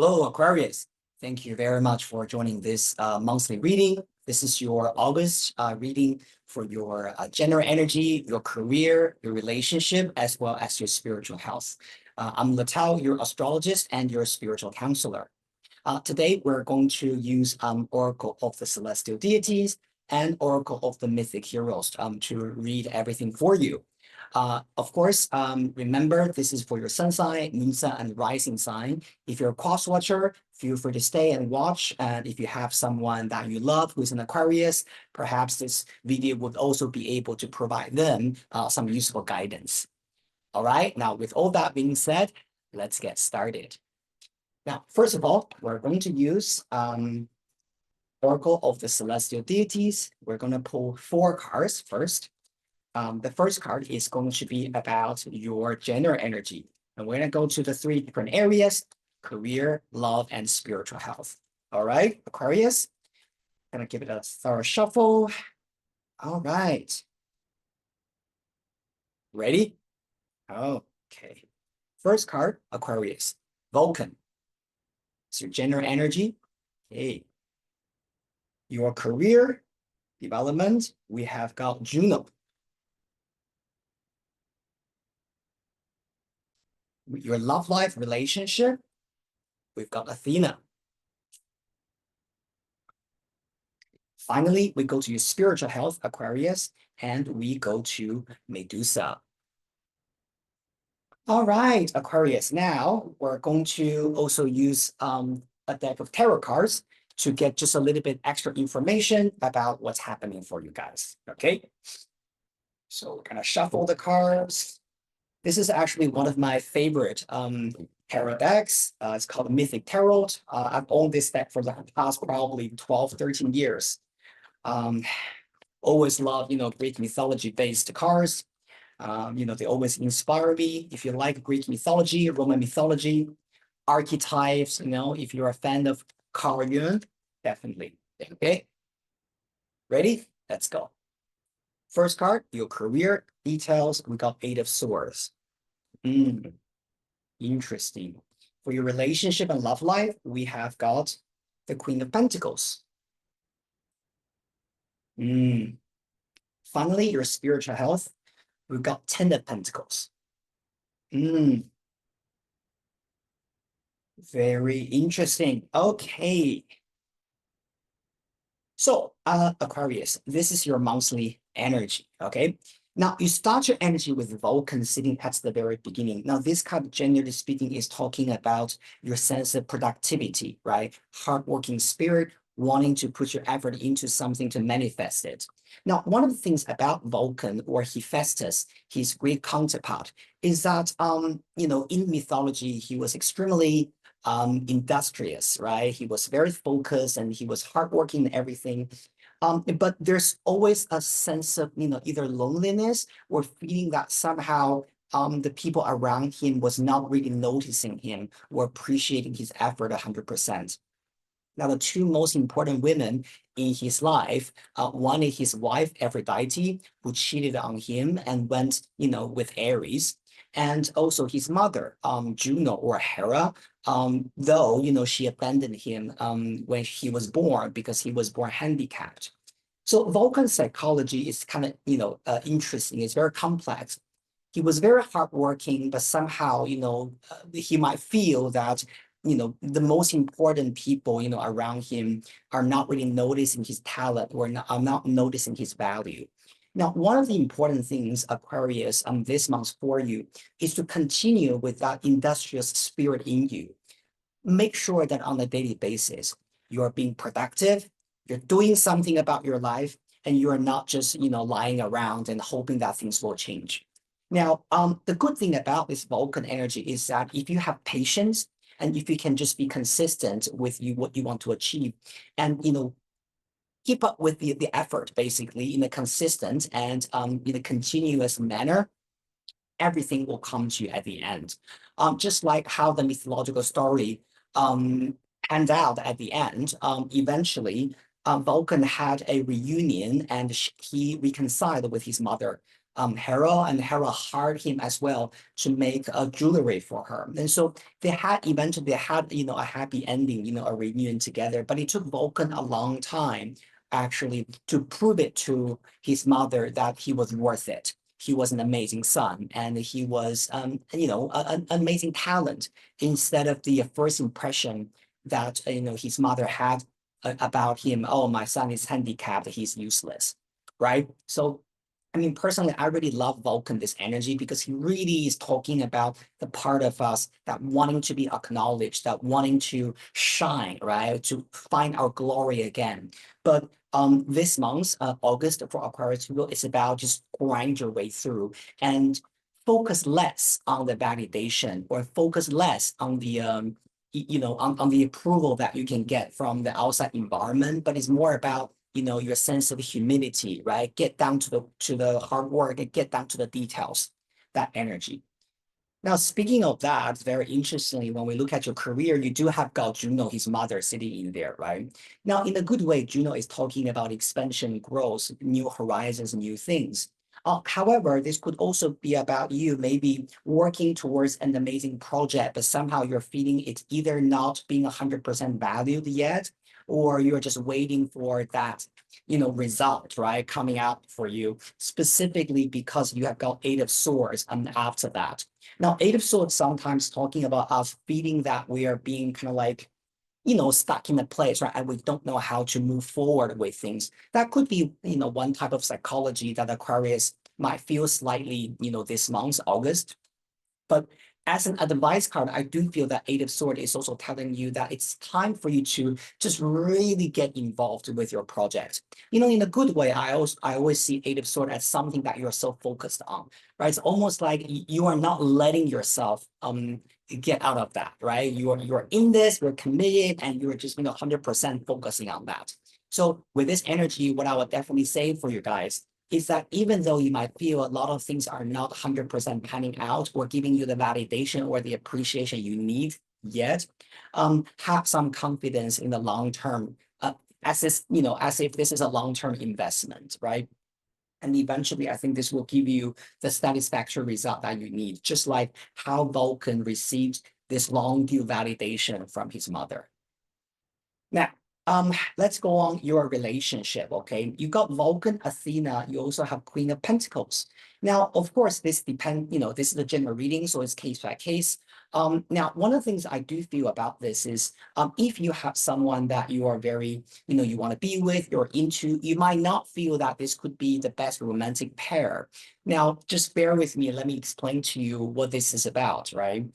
Hello, Aquarius. Thank you very much for joining this monthly reading. This is your August reading for your general energy, your career, your relationship, as well as your spiritual health. I'm Letao, your astrologist and your spiritual counselor. Today, we're going to use Oracle of the Celestial Deities and Oracle of the Mythic Heroes to read everything for you. Of course, remember, this is for your sun sign, moon sign, and rising sign. If you're a cross watcher, feel free to stay and watch. And if you have someone that you love who's an Aquarius, perhaps this video would also be able to provide them some useful guidance. All right, now with all that being said, let's get started. Now, first of all, we're going to use Oracle of the Celestial Deities. We're going to pull 4 cards first. The first card is going to be about your general energy. And we're going to go to the 3 different areas: career, love, and spiritual health. All right, Aquarius, going to give it a thorough shuffle. All right. Ready? Okay. First card, Aquarius, Vulcan. It's your general energy. Okay. Your career development, we have got Juno. Your love life relationship, we've got Athena. Finally, we go to your spiritual health, Aquarius, and we go to Medusa. All right, Aquarius. Now we're going to also use a deck of tarot cards to get just a little bit extra information about what's happening for you guys. Okay. So we're gonna shuffle the cards. This is actually one of my favorite tarot decks. It's called Mythic Tarot. I've owned this deck for the past probably 12, 13 years. Always love, Greek mythology based cards. They always inspire me. If you like Greek mythology, Roman mythology, archetypes, if you're a fan of Carl Jung, definitely. Okay. Ready? Let's go. First card, your career details. We got 8 of Swords. Interesting. For your relationship and love life, we have got the Queen of Pentacles. Finally, your spiritual health, we've got 10 of Pentacles. Very interesting. Okay. So, Aquarius, this is your monthly energy, okay? Now, you start your energy with Vulcan sitting at the very beginning. Now, this card, generally speaking, is talking about your sense of productivity, right? Hardworking spirit, wanting to put your effort into something to manifest it. Now, one of the things about Vulcan or Hephaestus, his Greek counterpart, is that, in mythology, he was extremely industrious, right? He was very focused and he was hardworking and everything. But there's always a sense of, either loneliness or feeling that somehow the people around him was not really noticing him or appreciating his effort 100%. Now, the 2 most important women in his life, one is his wife, Aphrodite, who cheated on him and went, with Ares. And also his mother, Juno or Hera, though, she abandoned him when he was born because he was born handicapped. So Vulcan psychology is kind of, interesting. It's very complex. He was very hardworking, but somehow, he might feel that, the most important people, around him are not really noticing his talent or are not noticing his value. Now, one of the important things, Aquarius, this month for you is to continue with that industrious spirit in you. Make sure that on a daily basis, you're being productive, you're doing something about your life, and you're not just, lying around and hoping that things will change. Now, the good thing about this Vulcan energy is that if you have patience and if you can just be consistent with what you want to achieve and, keep up with the effort, basically, in a consistent and in a continuous manner, everything will come to you at the end. Just like how the mythological story panned out at the end, eventually, Vulcan had a reunion and he reconciled with his mother. Hera, and Hera hired him as well to make a jewelry for her. And so they had eventually a happy ending, a reunion together. But it took Vulcan a long time actually to prove it to his mother that he was worth it. He was an amazing son, and he was, an amazing talent, instead of the first impression that his mother had about him. Oh, my son is handicapped, he's useless, right? So I mean, personally, I really love Vulcan, this energy, because he really is talking about the part of us that wanting to be acknowledged, that wanting to shine, right? To find our glory again. But this month, August for Aquarius people, is about just grind your way through and focus less on the validation, or focus less on the on the approval that you can get from the outside environment, but it's more about your sense of humility, right? Get down to the hard work and get down to the details, that energy. Now, speaking of that, very interestingly, when we look at your career, you do have got Juno, his mother, sitting in there, right? Now, in a good way, Juno is talking about expansion, growth, new horizons, new things. However, this could also be about you maybe working towards an amazing project, but somehow you're feeling it's either not being 100% valued yet, or you're just waiting for that result, right, coming out for you, specifically because you have got Eight of Swords after that. Now, Eight of Swords sometimes talking about us feeling that we are being kind of like, stuck in a place, right? And we don't know how to move forward with things. That could be, one type of psychology that Aquarius might feel slightly, this month, August. But as an advice card, I do feel that Eight of Swords is also telling you that it's time for you to just really get involved with your project. In a good way, I always see Eight of Swords as something that you're so focused on, right? It's almost like you are not letting yourself get out of that, right? You're in this, you're committed, and you're just 100% focusing on that. So with this energy, what I would definitely say for you guys is that even though you might feel a lot of things are not 100% panning out or giving you the validation or the appreciation you need yet, have some confidence in the long term, as if this is a long-term investment, right? And eventually, I think this will give you the satisfactory result that you need, just like how Vulcan received this long due validation from his mother. Now, let's go on your relationship, okay? You got Vulcan, Athena, you also have Queen of Pentacles. Now, of course, this depends, this is a general reading, so it's case by case. Now, one of the things I do feel about this is if you have someone that you are very, you want to be with, you're into, you might not feel that this could be the best romantic pair. Now, just bear with me, let me explain to you what this is about, right?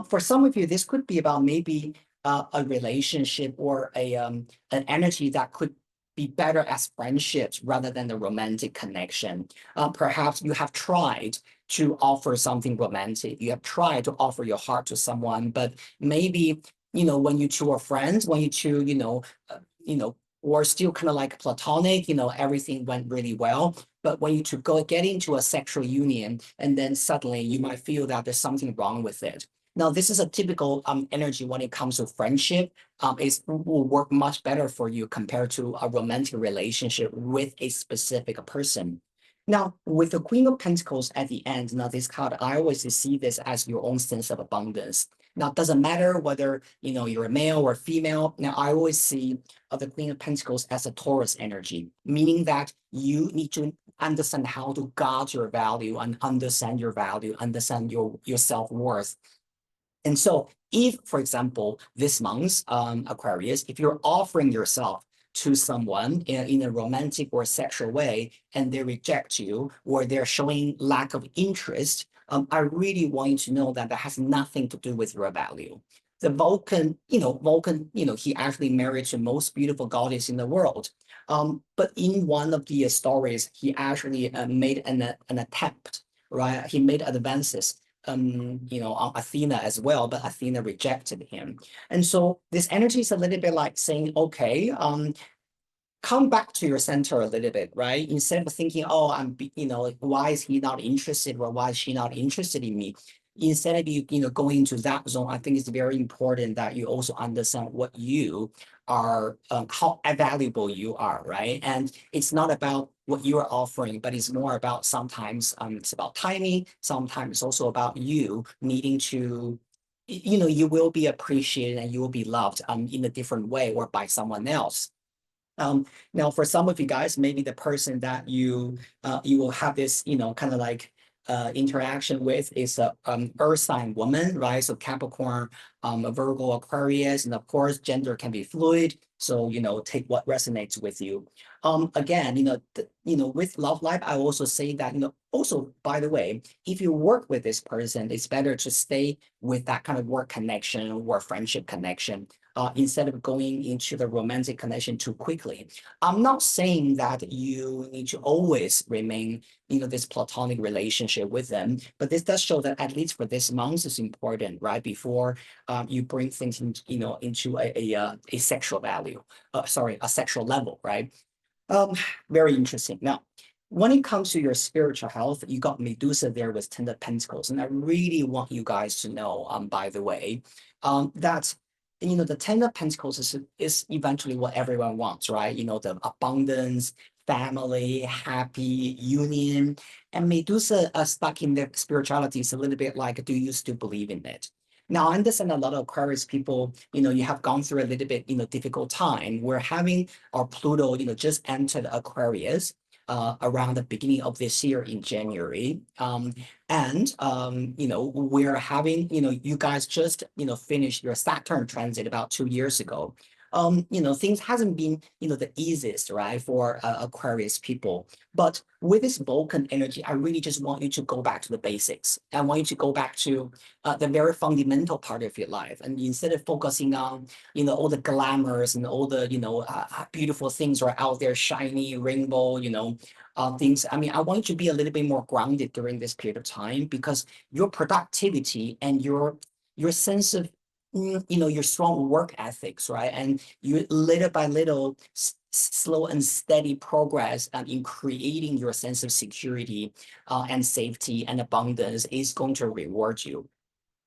For some of you, this could be about maybe a relationship or an energy that could be better as friendships rather than the romantic connection. Perhaps you have tried to offer something romantic. You have tried to offer your heart to someone, but maybe, when you two are friends, when you two, or still kind of like platonic, everything went really well. But when you two get into a sexual union, and then suddenly you might feel that there's something wrong with it. Now, this is a typical energy when it comes to friendship. It will work much better for you compared to a romantic relationship with a specific person. Now, with the Queen of Pentacles at the end, now this card, I always see this as your own sense of abundance. Now, it doesn't matter whether you're a male or female. Now, I always see the Queen of Pentacles as a Taurus energy, meaning that you need to understand how to guard your value and understand your value, understand your self-worth. And so if, for example, this month, Aquarius, if you're offering yourself to someone in a romantic or sexual way, and they reject you, or they're showing lack of interest, I really want you to know that that has nothing to do with your value. The Vulcan, he actually married the most beautiful goddess in the world. But in one of the stories, he actually made an attempt, right? He made advances on Athena as well, but Athena rejected him. And so this energy is a little bit like saying, okay, come back to your center a little bit, right? Instead of thinking, oh, why is he not interested, or why is she not interested in me? Instead of you, going into that zone, I think it's very important that you also understand what you are how valuable you are, right? And it's not about what you are offering, but it's more about sometimes it's about timing. Sometimes it's also about you needing to, you will be appreciated and you will be loved in a different way or by someone else. Now, for some of you guys, maybe the person that you will have this, kind of like interaction with is a earth sign woman, right? So Capricorn, a Virgo, Aquarius, and of course, gender can be fluid. So, take what resonates with you. Again, with love life, I also say that, also, by the way, if you work with this person, it's better to stay with that kind of work connection or friendship connection instead of going into the romantic connection too quickly. I'm not saying that you need to always remain, this platonic relationship with them, but this does show that at least for this month is important, right? Before you bring things into a sexual value, sorry, a sexual level, right? Um, Very interesting. Now, when it comes to your spiritual health, you got Medusa there with Ten of Pentacles, and I really want you guys to know, by the way, that the Ten of Pentacles is eventually what everyone wants, right? The abundance, family, happy union, and Medusa stuck in their spirituality is a little bit like, do you still believe in it? Now, I understand a lot of Aquarius people, you have gone through a little bit, difficult time. We're having our Pluto, just entered Aquarius around the beginning of this year in January. We're having, you guys just, finished your Saturn transit about 2 years ago. Things hasn't been, the easiest, right, for Aquarius people. But with this Vulcan energy, I really just want you to go back to the basics. I want you to go back to the very fundamental part of your life. And instead of focusing on, all the glamours and all the, beautiful things are out there, shiny, rainbow, things. I mean, I want you to be a little bit more grounded during this period of time because your productivity and your sense of your strong work ethics, right? And you little by little, slow and steady progress in creating your sense of security and safety and abundance is going to reward you.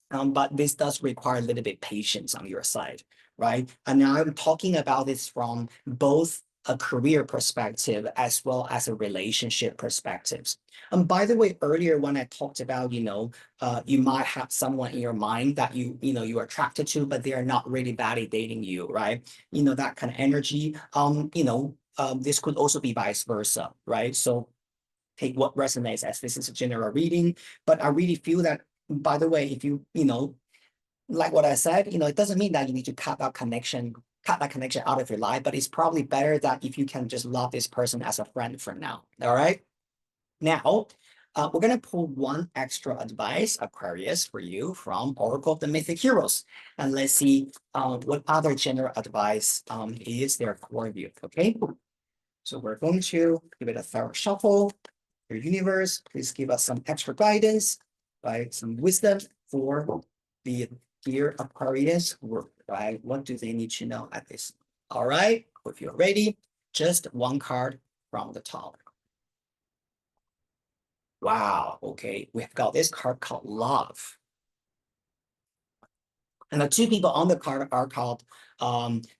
But this does require a little bit patience on your side, right? And now I'm talking about this from both a career perspective as well as a relationship perspectives. And by the way, earlier when I talked about, you might have someone in your mind that you're attracted to, but they are not really validating you, right? That kind of energy. This could also be vice versa, right? So take what resonates as this is a general reading, but I really feel that, by the way, if like what I said, it doesn't mean that you need to cut that connection out of your life, but it's probably better that if you can just love this person as a friend for now. All right. Now, we're going to pull one extra advice, Aquarius, for you from Oracle of the Mythic Heroes. And let's see what other general advice is there for you. Okay. So we're going to give it a thorough shuffle. Your universe, please give us some extra guidance, right? Some wisdom for the dear Aquarius group, right? What do they need to know at this? All right, if you're ready, just one card from the top. Wow, okay, we've got this card called Love. And the two people on the card are called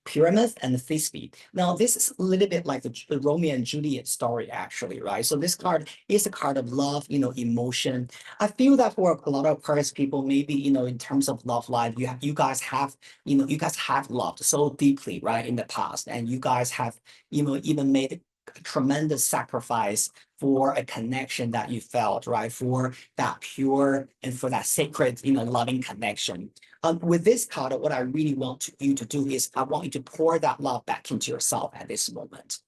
Pyramus and Thisbe. Now, this is a little bit like the Romeo and Juliet story, actually, right? So this card is a card of love, emotion. I feel that for a lot of Aquarius people, maybe, in terms of love life, you guys have, you guys have loved so deeply, right, in the past. And you guys have, even made a tremendous sacrifice for a connection that you felt, right? For that pure and for that sacred, loving connection. With this card, what I really want you to do is I want you to pour that love back into yourself at this moment.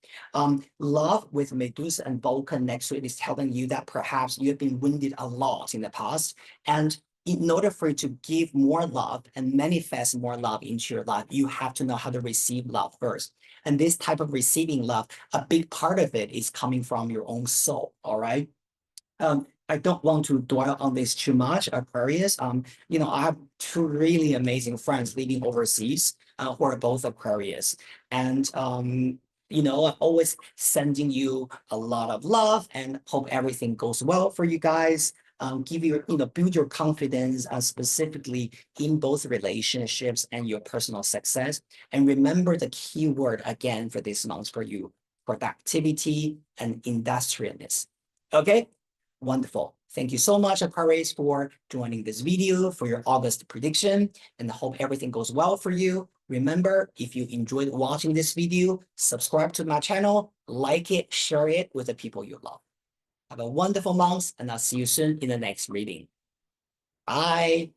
Love with Medusa and Vulcan next to it is telling you that perhaps you have been wounded a lot in the past. And in order for you to give more love and manifest more love into your life, you have to know how to receive love first. And this type of receiving love, a big part of it is coming from your own soul, all right? I don't want to dwell on this too much, Aquarius. I have two really amazing friends living overseas who are both Aquarius. And I'm always sending you a lot of love and hope everything goes well for you guys. give your, build your confidence specifically in both relationships and your personal success. And remember the key word again for this month for you: productivity and industriousness. Okay, wonderful. Thank you so much, Aquarius, for joining this video for your August prediction, and I hope everything goes well for you. Remember, if you enjoyed watching this video, subscribe to my channel, like it, share it with the people you love. Have a wonderful month, and I'll see you soon in the next reading. Bye.